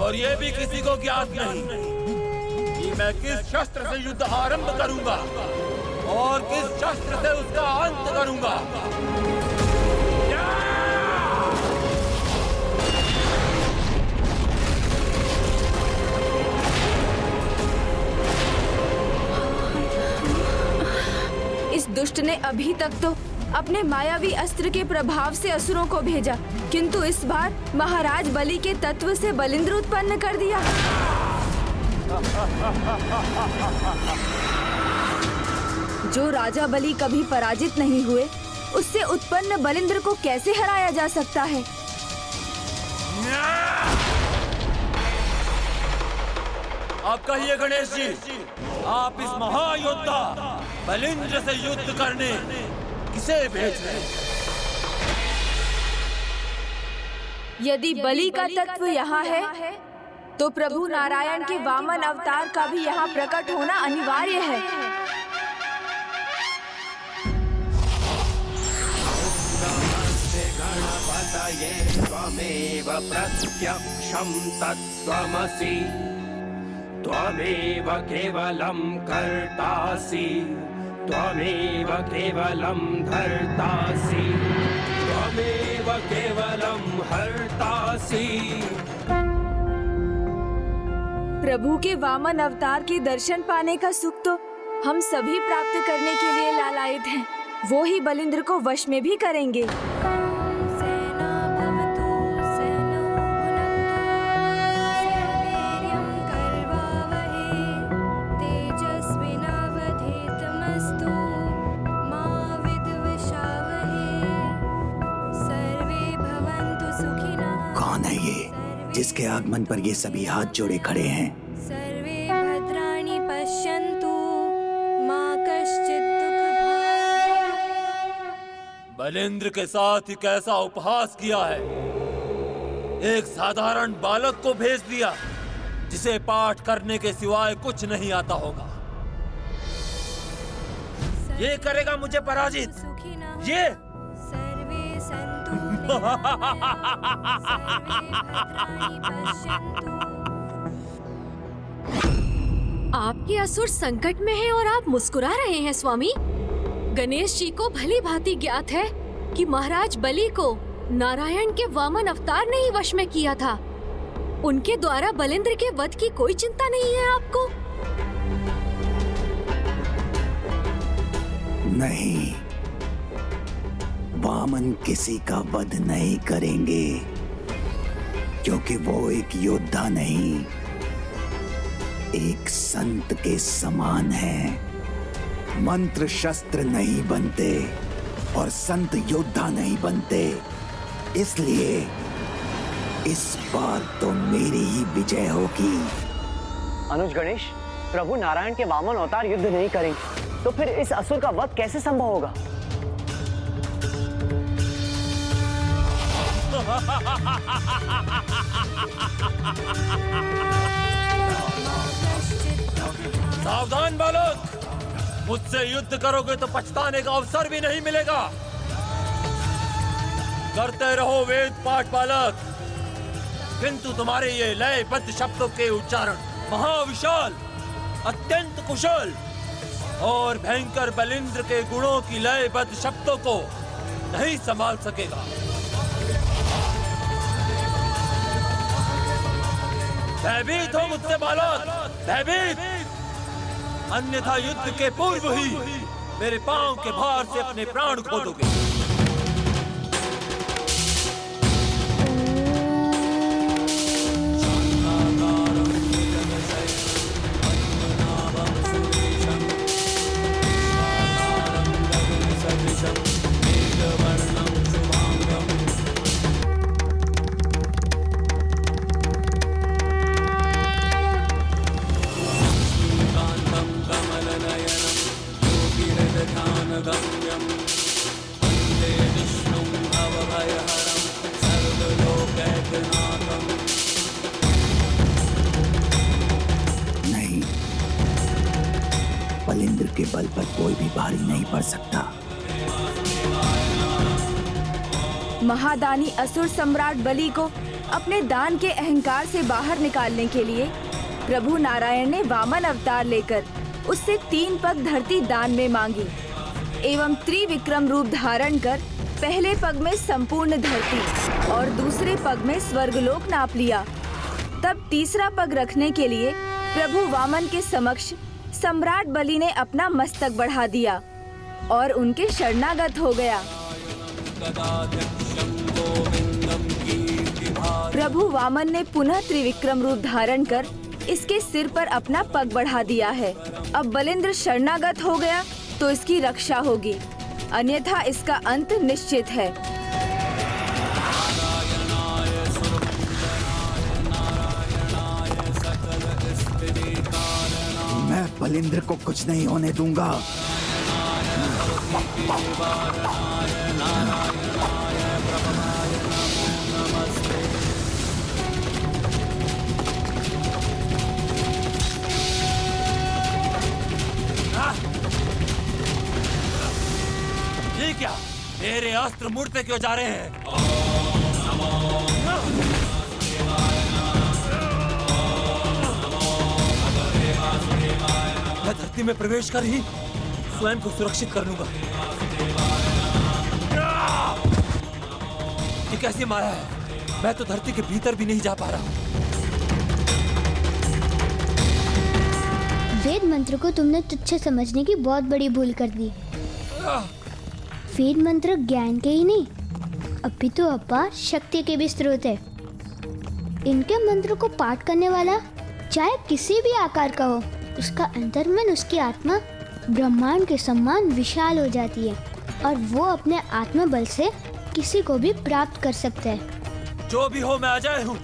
और ये भी किसी को ज्ञात नहीं कि मैं किस शस्त्र से युद्ध आरंभ करूंगा और किस शस्त्र से उसका अंत करूंगा। इस दुष्ट ने अभी तक तो अपने मायावी अस्त्र के प्रभाव से असुरों को भेजा, किंतु इस बार महाराज बलि के तत्व से बलिंद्र उत्पन्न कर दिया। जो राजा बलि कभी पराजित नहीं हुए, उससे उत्पन्न बलिंद्र को कैसे हराया जा सकता है? आप कहिए गणेश जी, आप इस महायोद्धा बलिंद्र से युद्ध करने किसे भेज रहे हैं? यदि बलि का तत्व यहाँ है, तो प्रभु नारायण के वामन अवतार का भी यहाँ प्रकट होना अनिवार्य है। त्वमेव प्रत्यक्षं तत्त्वमसि, त्वमेव केवलं कर्तासि, त्वमेव केवलं धर्तासि, त्वमेव केवलं हर्तासि। प्रभु के वामन अवतार के दर्शन पाने का सुख तो हम सभी प्राप्त करने के लिए लालायित हैं। वो ही बलिंद्र को वश में भी करेंगे। कौन है ये जिसके आगमन पर ये सभी हाथ जोड़े खड़े हैं? सर्वे भद्राणि पश्यन्तु मा कश्चित् दुःखभाग्। बलिंद्र के साथ ही कैसा उपहास किया है। एक साधारण बालक को भेज दिया जिसे पाठ करने के सिवाय कुछ नहीं आता होगा। ये करेगा मुझे पराजित। ये आपके असुर संकट में हैं और आप मुस्कुरा रहे हैं स्वामी। गणेश जी को भली भांति ज्ञात है कि महाराज बलि को नारायण के वामन अवतार ने ही वश में किया था। उनके द्वारा बलिंद्र के वध की कोई चिंता नहीं है आपको? नहीं, वामन किसी का वध नहीं करेंगे, क्योंकि वो एक योद्धा नहीं, एक संत के समान है। मंत्र शस्त्र नहीं बनते और संत योद्धा नहीं बनते, इसलिए इस बार तो मेरी ही विजय होगी। अनुज गणेश, प्रभु नारायण के वामन अवतार युद्ध नहीं करेंगे तो फिर इस असुर का वध कैसे संभव होगा? सावधान बालक, मुझसे युद्ध करोगे तो पछताने का अवसर भी नहीं मिलेगा। करते रहो वेद पाठ बालक, किंतु तुम्हारे ये लयबद्ध शब्दों के उच्चारण महाविशाल, अत्यंत कुशल और भयंकर बलिंद्र के गुणों की लयबद्ध शब्दों को नहीं संभाल सकेगा। भयभीत हो मुझसे बालक, भयभीत, अन्यथा युद्ध के पूर्व ही मेरे पांव के भार से अपने प्राण खो दोगे। नहीं, बलिंद्र के बल पर कोई भी भारी नहीं पड़ सकता। महादानी असुर सम्राट बलि को अपने दान के अहंकार से बाहर निकालने के लिए प्रभु नारायण ने वामन अवतार लेकर उससे 3 पग धरती दान में मांगी एवं त्रिविक्रम रूप धारण कर पहले पग में संपूर्ण धरती और दूसरे पग में स्वर्गलोक नाप लिया। तब तीसरा पग रखने के लिए प्रभु वामन के समक्ष सम्राट बलि ने अपना मस्तक बढ़ा दिया और उनके शरणागत हो गया। प्रभु वामन ने पुनः त्रिविक्रम रूप धारण कर इसके सिर पर अपना पग बढ़ा दिया है। अब बलिंद्र शरणागत हो गया तो इसकी रक्षा होगी, अन्यथा इसका अंत निश्चित है। मैं बलिंद्र को कुछ नहीं होने दूंगा। ये क्या? मेरे अस्त्र मुड़ते क्यों जा रहे हैं? मैं धरती में प्रवेश कर ही स्वयं को सुरक्षित कर लूंगा। ये कैसी माया है? मैं तो धरती के भीतर भी नहीं जा पा रहा हूँ। वेद मंत्र को तुमने तुच्छ समझने की बहुत बड़ी भूल कर दी। वेद मंत्र ज्ञान के ही नहीं, अपितु अपार शक्ति के भी स्रोत है। इनके मंत्र को पाठ करने वाला चाहे किसी भी आकार का हो, उसका अंतर्मन, उसकी आत्मा ब्रह्मांड के समान विशाल हो जाती है और वो अपने आत्मबल से किसी को भी प्राप्त कर सकता है। जो भी हो, मैं अजय हूँ,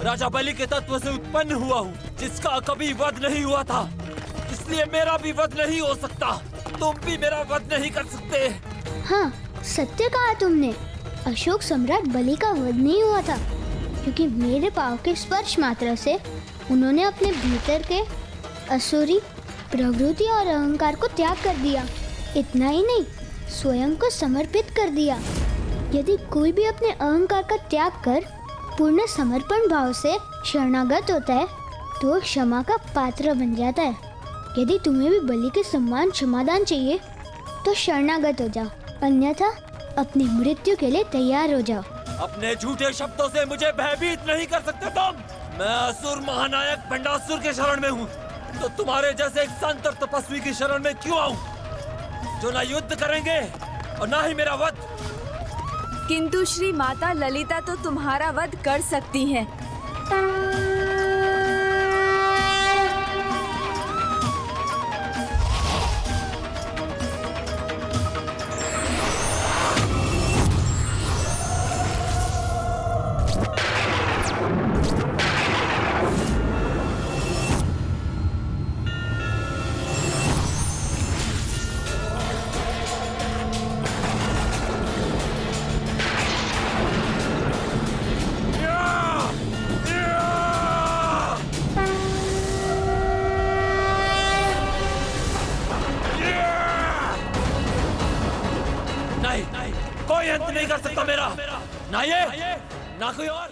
राजा बलि के तत्व से उत्पन्न हुआ हूँ, जिसका कभी वध नहीं हुआ था, इसलिए मेरा भी वध नहीं हो सकता। तुम भी मेरा वध नहीं कर सकते। हाँ, सत्य कहा तुमने। अशोक सम्राट बलि का वध नहीं हुआ था, क्योंकि मेरे पांव के स्पर्श मात्र से उन्होंने अपने भीतर के असुरी प्रवृत्ति और अहंकार को त्याग कर दिया। इतना ही नहीं, स्वयं को समर्पित कर दिया। यदि कोई भी अपने अहंकार का त्याग कर पूर्ण समर्पण भाव से शरणागत होता है तो क्षमा का पात्र बन जाता है। यदि तुम्हें भी बलि के सम्मान क्षमादान चाहिए तो शरणागत हो जाओ, अन्यथा अपनी मृत्यु के लिए तैयार हो जाओ। अपने झूठे शब्दों से मुझे भयभीत नहीं कर सकते तुम। मैं असुर महानायक भंडासुर के शरण में हूँ, तो तुम्हारे जैसे एक संत और तपस्वी की शरण में क्यों आऊं, जो ना युद्ध करेंगे और ना ही मेरा वध। किंतु श्री माता ललिता तो तुम्हारा वध कर सकती हैं। नहीं, कोई अंत नहीं कर सकता मेरा, ना ये ना कोई और।